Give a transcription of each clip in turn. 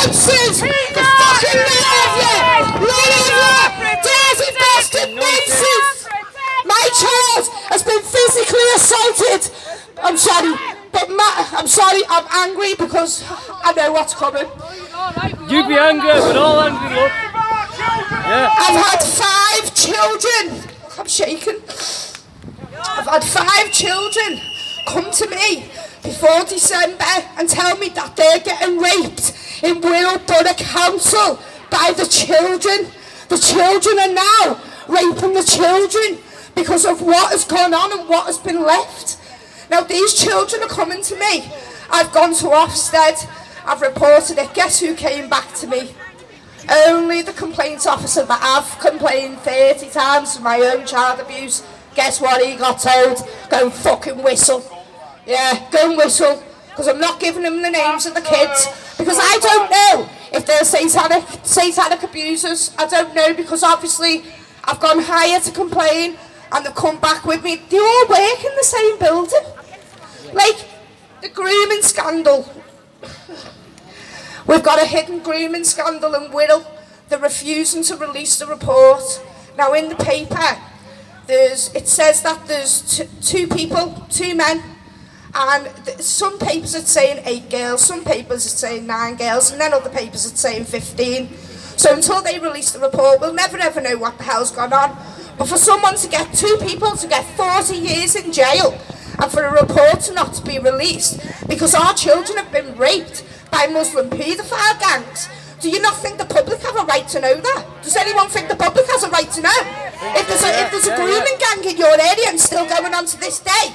nonsense! The fucking lot of you! Dirty bastard nonsense! My child has been physically assaulted. I'm sorry, but I'm sorry, I'm angry because I know what's coming. You be angry, we're all angry, look. Yeah. I've had 5 children. I'm shaking. I've had 5 children come to me before December and tell me that they're getting raped in Wirral Borough Council by the children. The children are now raping the children because of what has gone on and what has been left. Now these children are coming to me. I've gone to Ofsted, I've reported it. Guess who came back to me? Only the complaints officer that I've complained 30 times for my own child abuse. Guess what he got told? Go and fucking whistle. Yeah, go and whistle. Because I'm not giving him the names of the kids. Because I don't know if they're satanic abusers. I don't know, because obviously I've gone higher to complain and they've come back with me. They all work in the same building. Like the grooming scandal. We've got a hidden grooming scandal in Wirral. They're refusing to release the report. Now in the paper, it says that there's 2 people, 2 men, and some papers it's saying 8 girls, some papers it's saying 9 girls, and then other papers it's saying 15. So until they release the report, we'll never ever know what the hell's gone on. But for someone to get 2 people to get 40 years in jail, and for a report to not to be released, because our children have been raped by Muslim paedophile gangs. Do you not think the public have a right to know that? Does anyone think the public has a right to know? If there's a grooming gang in your area and still going on to this day?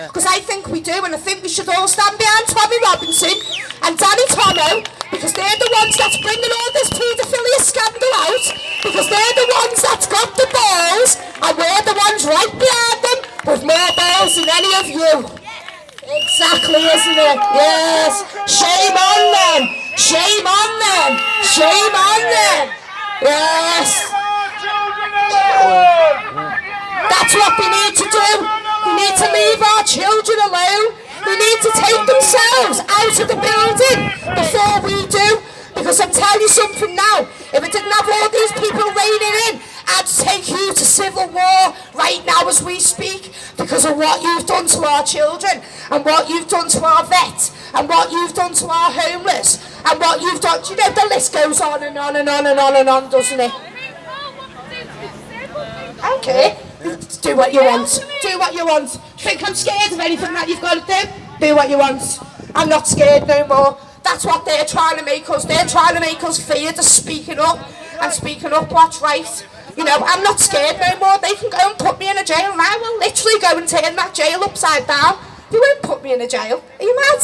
Because I think we do, and I think we should all stand behind Tommy Robinson and Danny Tomo, because they're the ones that's bringing all this paedophilia scandal out, because they're the ones that's got the balls, and we're the ones right behind them with more balls than any of you. Exactly, isn't it? Yes. Shame on them. Shame on them. Shame on them. Yes. That's what we need to do. We need to leave our children alone. They need to take themselves out of the building before we do. Because I'm telling you something now, if I didn't have all these people raining in, I'd take you to civil war right now as we speak, because of what you've done to our children, and what you've done to our vets, and what you've done to our homeless, and what you've done. Do you know, the list goes on and on and on and on and on, doesn't it? Okay, do what you want. Do what you want. Think I'm scared of anything that you've got to do? Do what you want. I'm not scared no more. That's what they're trying to make us. They're trying to make us fear to speaking up and speaking up what's right. You know, I'm not scared no more. They can go and put me in a jail now. We'll literally go and turn that jail upside down. They won't put me in a jail. Are you mad?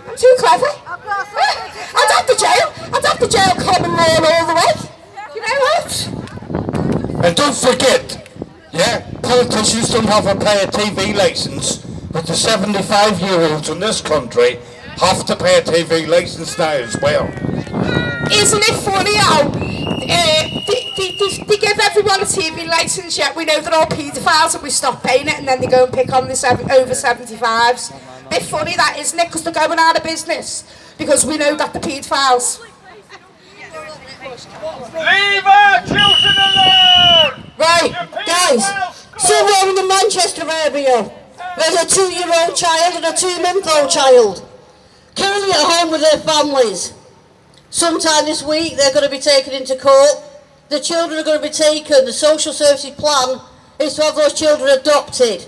I'm too clever. I'd have the jail. I'd have the jail common law all the way. You know what? And don't forget, politicians don't have to pay a TV licence, but the 75-year-olds in this country have to pay a TV licence now as well. Isn't it funny how they give everyone a TV licence, yet we know they're all paedophiles and we stop paying it, and then they go and pick on the over 75s. Bit funny that, isn't it? Because they're going out of business, because we know that they're paedophiles. Leave our children alone! Right, guys, somewhere in the Manchester area, there's a 2-year-old child and a 2-month-old child currently at home with their families. Sometime this week they're going to be taken into court. The children are going to be taken. The social services plan is to have those children adopted.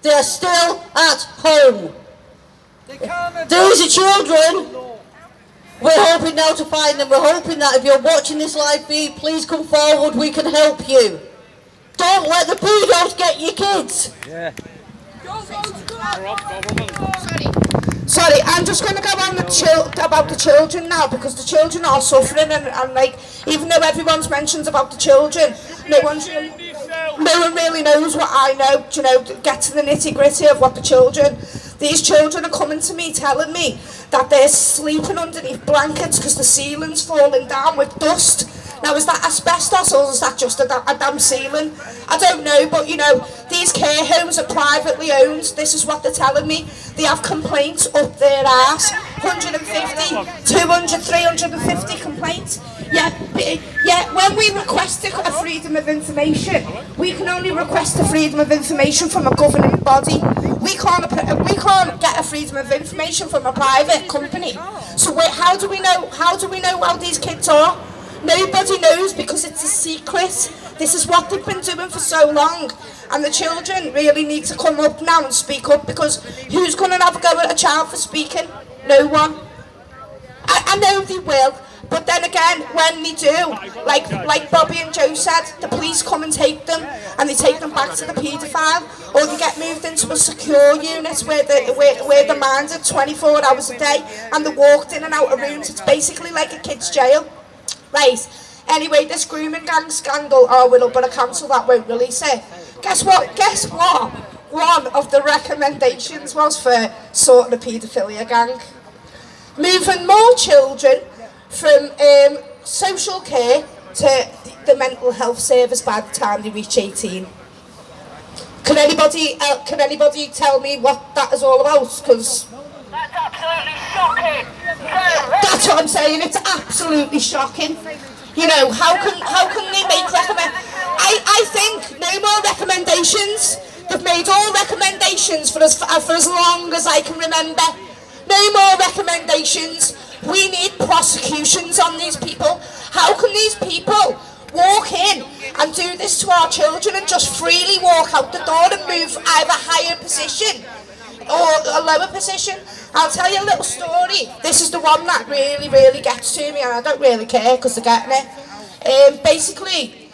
They are still at home. These are children. We're hoping now to find them. We're hoping that if you're watching this live feed, please come forward. We can help you. Don't let the pedos get your kids. Yeah. Sorry, I'm just going to go on about the children now, because the children are suffering, and like, even though everyone's mentioned about the children, no one really knows what I know. You know, get to the nitty gritty of what these children are coming to me, telling me that they're sleeping underneath blankets because the ceiling's falling down with dust. Now, is that asbestos, or is that just a damn ceiling? I don't know, but you know, these care homes are privately owned. This is what they're telling me. They have complaints up their arse 150, 200, 350 complaints. Yeah, when we request a freedom of information, we can only request a freedom of information from a governing body. We can't get a freedom of information from a private company. So how do we know how these kids are? Nobody knows because it's a secret. This is what they've been doing for so long. And the children really need to come up now and speak up, because who's going to have a go at a child for speaking? No one. I know they will, but then again, when they do, like Bobby and Joe said, the police come and take them, and they take them back to the paedophile, or they get moved into a secure unit where they're minded 24 hours a day, and they're walked in and out of rooms. It's basically like a kid's jail. Right, anyway, this grooming gang scandal, but a council that won't release it. Guess what? One of the recommendations was for sorting a paedophilia gang. Moving more children from social care to the mental health service by the time they reach 18. Can anybody tell me what that is all about? Because That's absolutely shocking. that's what I'm saying. It's absolutely shocking. You know, how can they make I think no more recommendations. They've made all recommendations for as long as I can remember. No more recommendations. We need prosecutions on these people. How can these people walk in and do this to our children and just freely walk out the door and move either higher position or a lower position? I'll tell you a little story. This is the one that really, really gets to me, and I don't really care because they're getting it. Basically,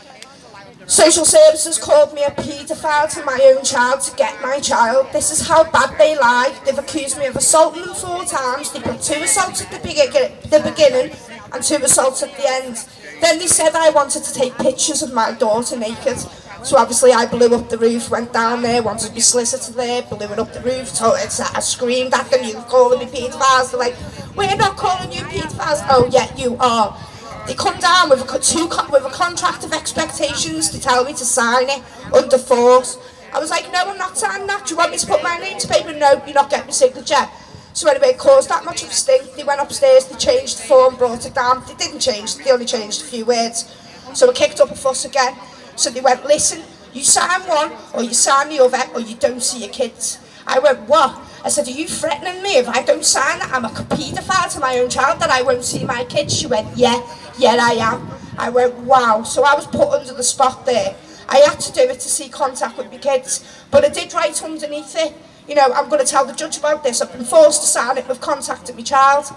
social services called me a paedophile to my own child to get my child. This is how bad they lie. They've accused me of assaulting them 4 times. They put 2 assaults at the beginning and 2 assaults at the end. Then they said I wanted to take pictures of my daughter naked. So obviously I blew up the roof, went down there, wanted to be solicitor there, blew it up the roof, so I screamed at them, "You're calling me paedophiles." They're like, "We're not calling you paedophiles." "Oh yeah, you are." They come down with a contract of expectations to tell me to sign it under force. I was like, "No, I'm not signing that. Do you want me to put my name to paper?" "No, you're not getting my signature." So anyway, it caused that much of a stink. They went upstairs, they changed the form, brought it down. They didn't change, they only changed a few words. So I kicked up a fuss again. So they went, "Listen, you sign one, or you sign the other, or you don't see your kids." I went, "What?" I said, "Are you threatening me if I don't sign that? I'm a paedophile to my own child, that I won't see my kids?" She went, yeah, I am." I went, "Wow." So I was put under the spot there. I had to do it to see contact with my kids, but I did write underneath it, you know, "I'm going to tell the judge about this. I've been forced to sign it with contact with my child."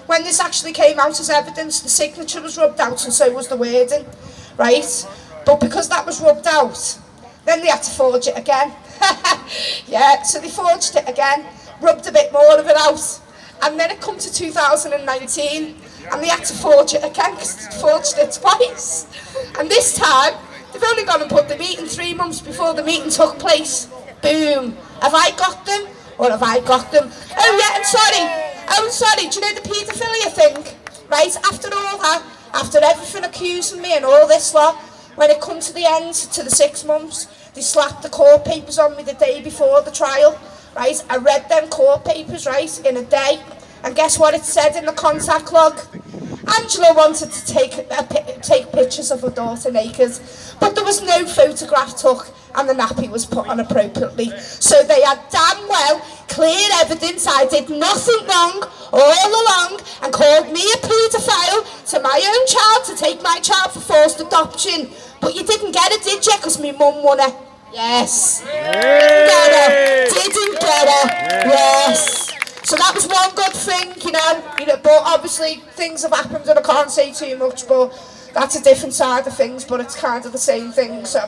When this actually came out as evidence, the signature was rubbed out and so was the wording, right? But because that was rubbed out, then they had to forge it again. Yeah, so they forged it again, rubbed a bit more of it out, and then it come to 2019, and they had to forge it again because they forged it twice. And this time, they've only gone and put the meeting 3 months before the meeting took place. Boom. Have I got them, or have I got them? Oh yeah, I'm sorry. Do you know the paedophilia thing? Right, after all that, after everything accusing me and all this lot, when it come to the end, to the 6 months, they slapped the court papers on me the day before the trial, right? I read them court papers, right, in a day, and guess what it said in the contact log? Angela wanted to take pictures of her daughter naked, but there was no photograph took, and the nappy was put on appropriately. So they had damn well clear evidence I did nothing wrong all along, and called me a paedophile to my own child to take my child for forced adoption. But you didn't get it, did you? Because my mum won it. Yes. Didn't get her. Yes. So that was one good thing, you know. But obviously things have happened and I can't say too much. But that's a different side of things. But it's kind of the same thing. So,